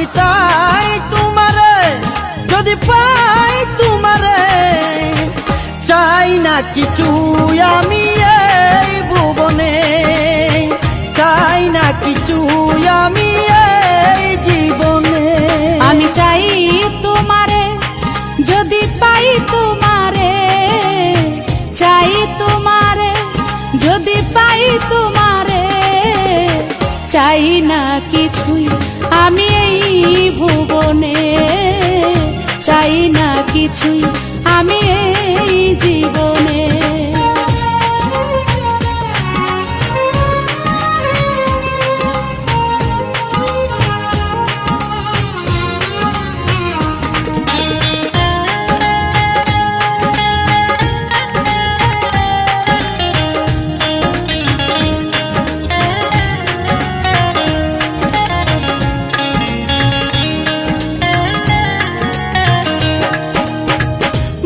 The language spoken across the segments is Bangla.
আমি চাই তোমারে যদি পাই তোমারে, চাই না কিছু আমি এই ভুবনে, চাই না কিছু আমি এই জীবনে। আমি চাই তোমারে যদি পাই তোমারে, চাই তোমারে যদি পাই তোমারে, চাই না কিছুই আমি এই ভুবনে, চাই না কিছুই আমি এই জীবনে।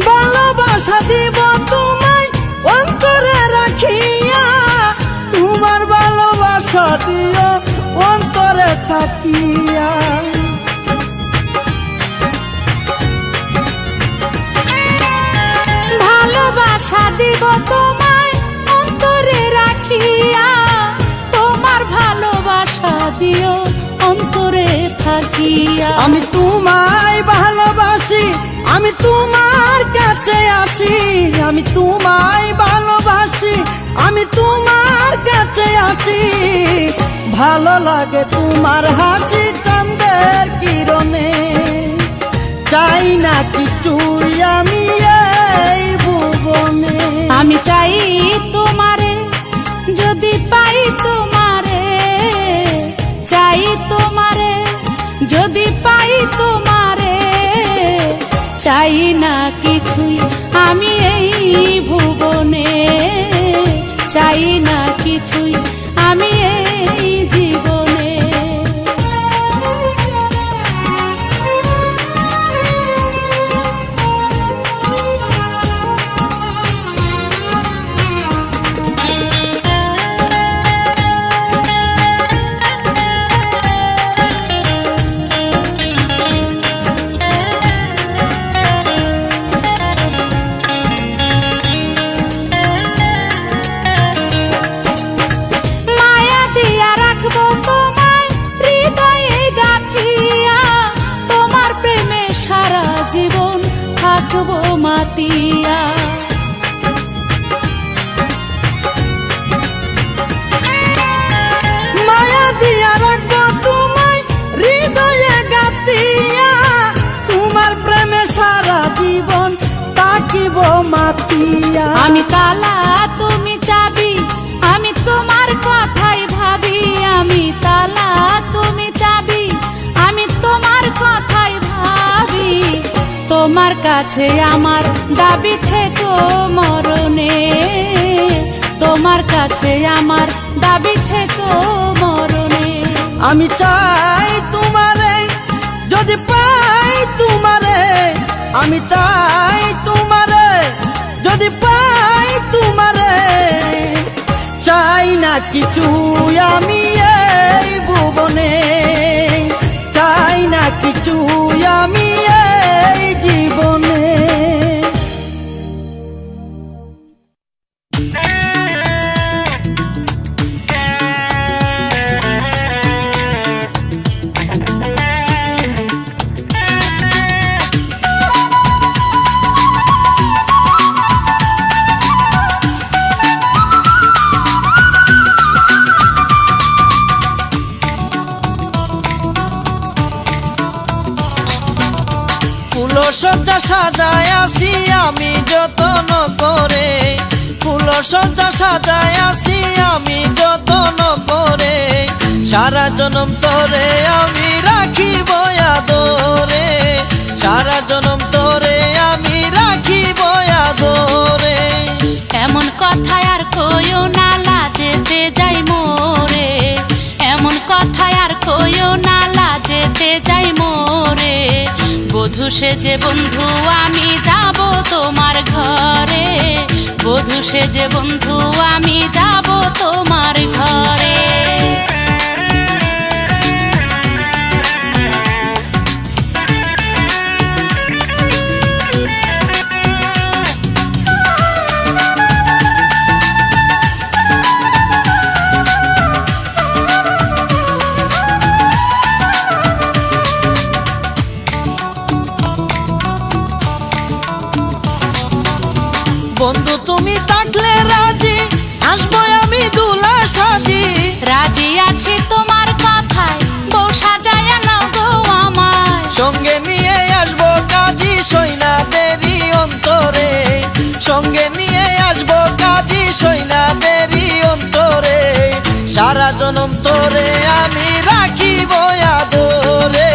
ভালোবাসা দিব তোমায় অন্তরে রাখিয়া, তোমার ভালোবাসা দিও অন্তরে থাকিয়া। ভালোবাসা দিব তোমায় অন্তরে রাখিয়া, তোমার ভালোবাসা দিও অন্তরে থাকিয়া। আমি তোমায় ভালোবাসি, আমি তোমার কাছে আসি, আমি তোমায় ভালোবাসি, আমি তোমার কাছে আসি। ভালো লাগে তোমার হাসি চাঁদের কিরণে, চাই না কিছুই আমি এই ভুবনে। আমি চাই তোমারে যদি পাই তোমারে, চাই তোমারে যদি পাই তোমারে, চাই না কিছুই আমি এই ভুবনে, চাই না কিছুই আমি এই জীবনে। জীবন থাকবো মাতিয়া। মায়া দিয়া রাখবো তোমায় হৃদয়ে গাতিয়া, তোমার প্রেমে সারা জীবন থাকিব মাতিয়া। আমি তালা তুমি চাবি, আমি তোমার কথাই ভাবি, আমি তালা তুমি চাবি, আমি তোমার কথাই ভাবি। তোমার কাছে আমার দাবি থেকো মরণে, তোমার কাছে আমার দাবি থেকো মরণে। আমি চাই তোমারে যদি পাই তোমারে, আমি চাই তোমারে যদি পাই তোমারে, চাই না কিছু আমি এই ভুবনে, চাই না কিছু আমি এই জীবনে। ফুলসজ্জা সাজায় আসি আমি যতন করে, ফুলসজ্জা সাজায় আসি আমি যতন করে, সারা জনম তোরে আমি রাখিব আদরে, সারা জনম তোরে আমি রাখিব আদরে। এমন কথা আর কইও না লাজেতে যাই মোরে, এমন কথা আর কইও না লাজেতে যাই মোরে। বধূ সেজে বন্ধু আমি যাব তোমার ঘরে, বধূ সেজে বন্ধু আমি যাব তোমার ঘরে। বন্ধু তুমি থাকলে রাজি, আসবো আমি দুলা সাজি। রাজি আছি তোমার কথায়, বউ সাজায়া নাও গো আমায়। সঙ্গে নিয়ে আসবো কাজী সৈনাদেরই অন্তরে, সঙ্গে নিয়ে আসবো কাজী সৈনাদেরই অন্তরে। সারা জনম তোরে আমি রাখিব আদরে,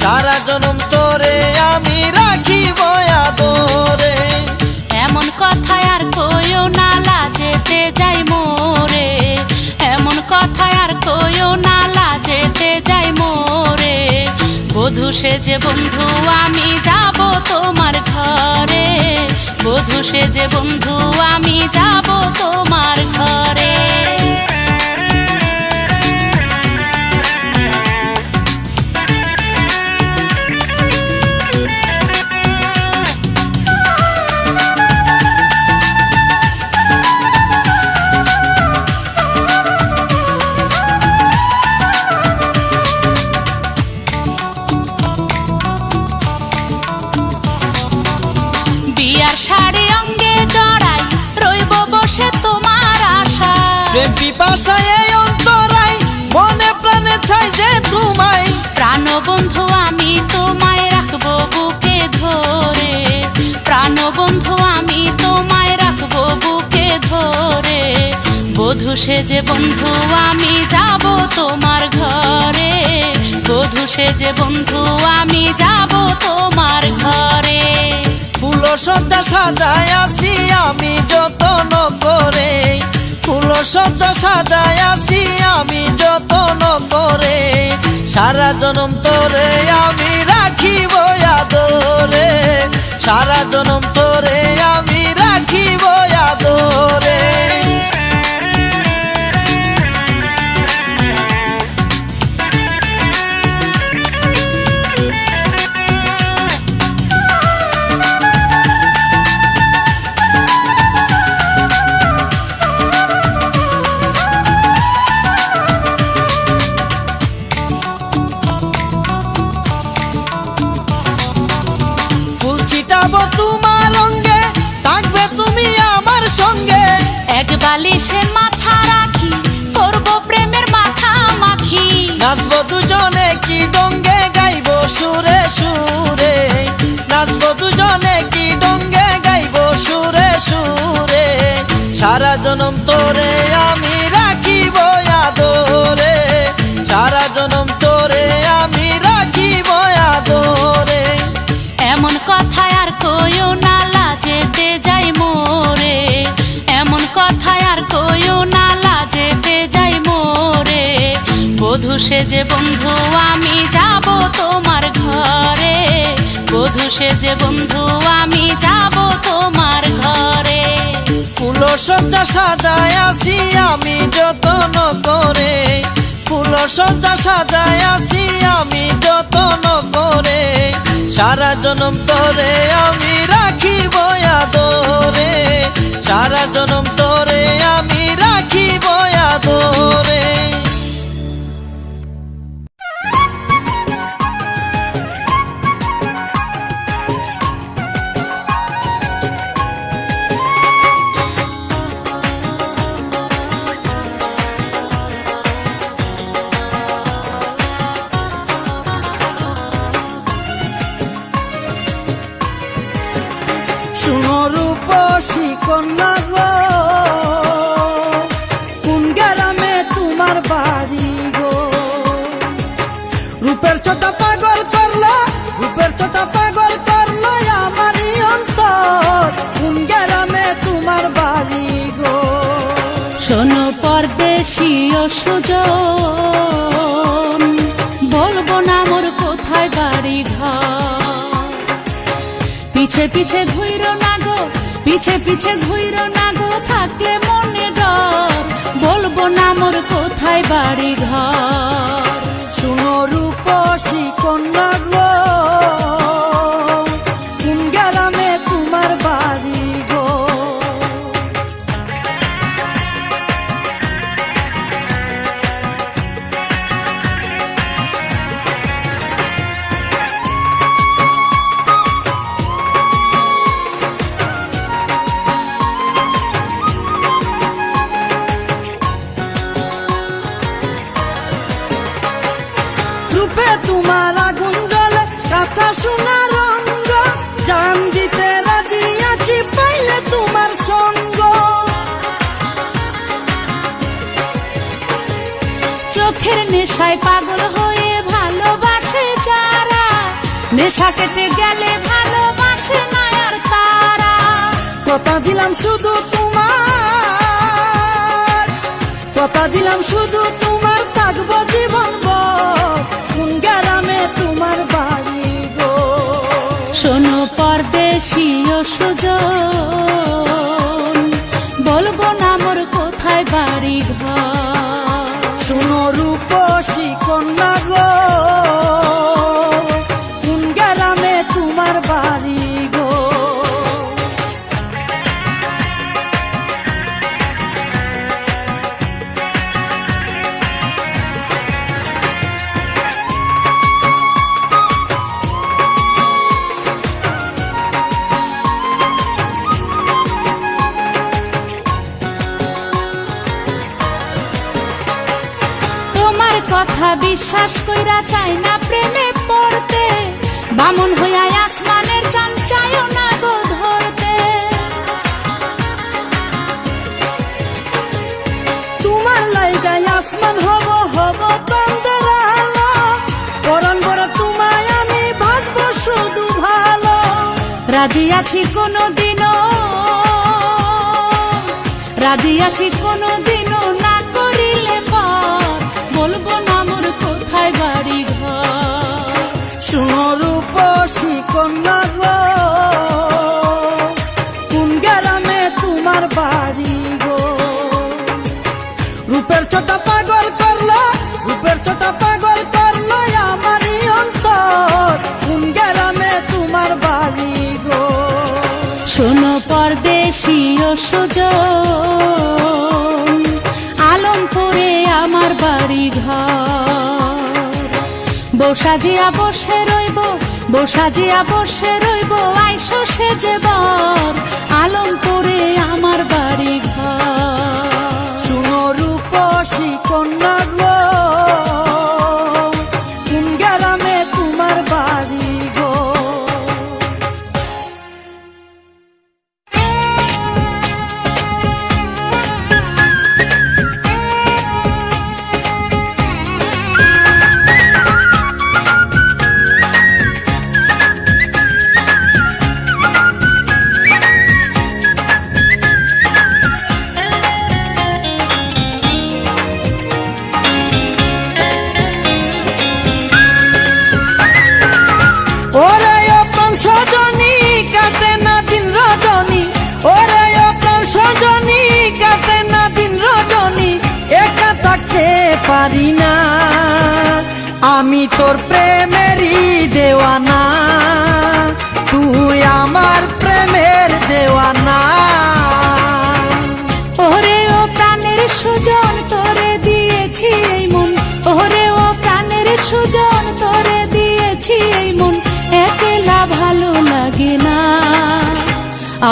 সারা জনম তোরে আমি রাখিব আদরে। এমন কথায় আর কইও না, লাজেতে যাই মোরে। এমন কথায় আর কইও না, লাজেতে যাই মোরে। বধূ সেজে বন্ধু আমি যাব তোমার ঘরে, বধূ সেজে বন্ধু আমি যাব তোমার ঘরে। বিয়ার শাড়ি অঙ্গে জড়াই, রইব বসে তোমার আশা। প্রেম পিপাসায় এই অন্তরাই, মনে প্রাণে চাই যে তোমায়। প্রাণ বন্ধু আমি তোমায় রাখবো বুকে ধরে, প্রাণ বন্ধু আমি তোমায় রাখবো বুকে ধরে। বধূ সেজে বন্ধু আমি যাব তোমার ঘরে, বধূ সেজে বন্ধু আমি যাব তোমার ঘরে। ফুল সজ্জা সাজায় আসি আমি যতন করে, ফুল সজ্জা সাজায় আসি আমি যতন করে। সারা জনম তোরে আমি রাখিব আদরে, সারা জনম তোরে আমি রাখিব আদরে। তোমার অঙ্গে থাকবে তুমি আমার সঙ্গে, এক বালিশে মাথা রাখি করব প্রেমের মাখা মাখি। নাচবো দুজনে কি ডঙ্গে গাইব সুরে সুরে, নাচবো দুজনে কি ডঙ্গে গাইব সুরে সুরে। সারা জনম তোরে আমি রাখিব আদরে, সারা জনম তোরে আমি রাখিব আদরে। এমন কথায় আর কইও না, লাজেতে যাই মোরে। এমন কথায় আর কইও না, লাজেতে যাই মোরে। বধূ সেজে বন্ধু আমি যাব তোমার ঘরে, বধূ সেজে বন্ধু আমি যাব তোমার ঘরে। ফুল সজ্জা সাজায় আসি আমি যতন করে, ফুল সজ্জা সাজায় আসি আমি যতন করে। সারা জনম তোরে আমি রাখিব আদরে, সারা জনম তোরে আমি রাখিব আদরে। শুনো রূপসী কন্যা গো, কোন গ্রামে তোমার বাড়ি গো? রূপের ছোটা পাগল করলো, রূপের ছোটা পাগল করলো আমারই অন্তর, কোন গ্রামে তোমার বাড়ি গো? শোনো পরদেশী ও সুজন, বলবো না মোর কোথায় বাড়ি ঘর। পিছে পিছে ঘুইরো না গো, পিছে পিছে ঘুইরো না গো, থাকলে মনে ডর, বলবো না মোর কোথায় বাড়ি ঘর। শুনো রূপসী কন্যা গো, কোন গ্রামে তোমার বাড়ি গো? পাইলে তোমার আগুন জ্বলে কাঁচা সোনা রঙ জান দিতে রাজি আছি পাইলে তোমার সঙ্গ চোখের নেশায় পাগল হয়ে ভালোবাসে যারা নেশা কেটে গেলে ভালোবাসে না আর তারা কথা দিলাম শুধু তোমার কথা দিলাম শুধু তোমার থাকবো জীবন কোন গ্রামে তোমার বাড়ি গো শোনো পরদেশী ও সুজন বলবো না মোর কোথায় বাড়ি ঘর শুনো রূপসী কন্যা গো কোন গ্রামে তোমার বাড়ি গো কথা বিশ্বাস কইরা চাই না প্রেমে পড়তে বামন হইয়া আসমানের চাঁদ চাইও না গো ধরতে তোমার লাইগাই আসমান হব হব চন্দ্রের আলো পরন বড় তোমায় আমি ভাসবো শুধু ভালো রাজি আছি কোনোদিনও রাজি আছি কোনোদিনও না করিলে পর বলবো না মোর কোথায় বাড়ি ঘর শুনো রূপসী কন্যা গো কোন গ্রামে তোমার বাড়ি গো রূপের ছোটা পাগল করলো রূপের ছোটা পাগল করলো আমারই অন্তর কোন গ্রামে তোমার বাড়ি গো শোনো পরদেশী ও সুজন আলমপুরে আমার বাড়ি ঘর বসাজিয়া বসে রইব বসাজিয়া বসে রইব আইসো সেজে বর আলমপুরে আমার বাড়ি ঘর শুনো রূপসী কন্যা গো কোন গ্রামে তোমার বাড়ি গো ওরে অপ্রাণ সজনী কাটে না দিন রজনী ওরে অপ্রাণ সজনী কাটে না দিন রজনী একা থাকতে পারি না আমি তোর প্রেমেরই দেওয়ানা তুই আমার প্রেমের দেওয়ানা ওরে ও প্রাণের সুজন তোরে দিয়েছি এই মন ওরে ও প্রাণের সুজন তোরে দিয়েছি এই মন একলা ভালো লাগে না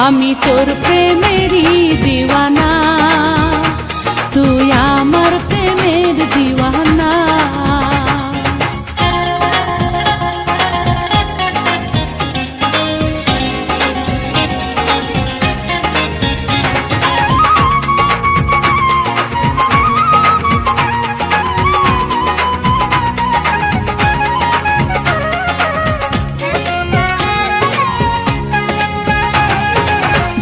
আমি তোর প্রেমেরই দিওয়ানা তুই আমার প্রেমের দিওয়ানা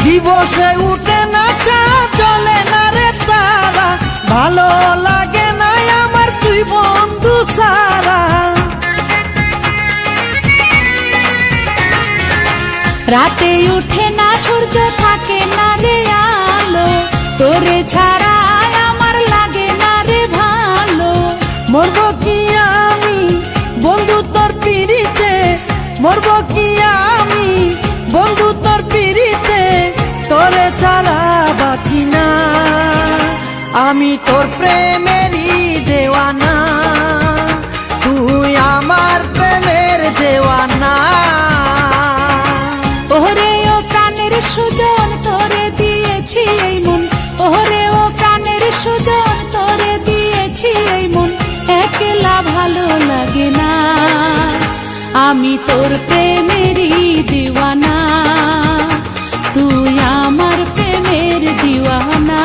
দিবসে উঠে না চা চলে না রে তারা ভালো লাগে না আমার তুই বন্ধু সারা রাতে উঠে না সূর্য থাকে না রে আলো তোরে ছাড়া আমার লাগে না রে ভালো মরব কি আমি বন্ধু তোর পিড়িতে মরব কি আমি বন্ধু তোর পিড়িতে তোরে ছাড়া বাঁচি না আমি তোর প্রেমেরই দেওয়ানা তুই আমার প্রেমের দেওয়ানা ওরে ও প্রাণের সুজন তোরে দিয়েছি এই মন ওরে ও প্রাণের সুজন তোরে দিয়েছি এই মন একলা ভালো লাগে না আমি তোর প্রেমেরই দিওয়ানা, তুই আমার প্রেমের দিওয়ানা।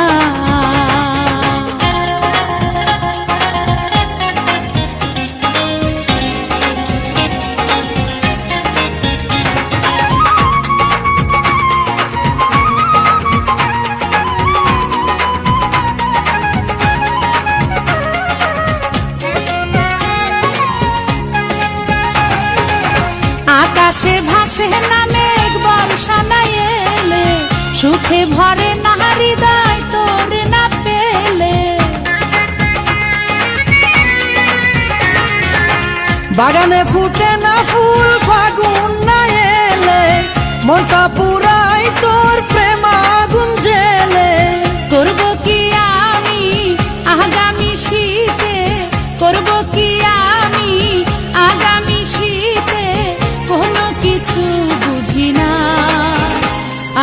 আকাশে ভাসে না মেঘ বর্ষা নাই এলে, সুখে ভরে না হৃদয় তোর না পেলে। বাগানে ফুটে না ফুল ফাগুন না এলে, মনটা পুরাই তোর প্রেম আগুন জেলে। করব কি আমি আগামী শীতে, করব কি আমি আগামী শীতে, কোনো কিছু বুঝি না।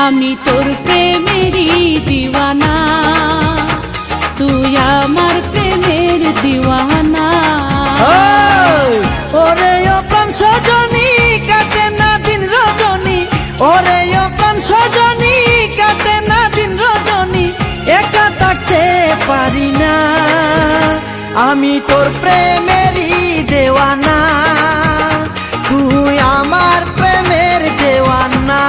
আমি তোর প্রেমেরই দিওয়ানা, তুই আমার প্রেমের দিওয়ানা। ওরে ও প্রাণ সজনী কাটে না দিন রজনী, ওরে ও প্রাণ সজনী কাটে না দিন রজনী, একা থাকতে পারি না। আমি তোর প্রেমেরই দেওয়ানা, তুই আমার প্রেমের দেওয়ানা।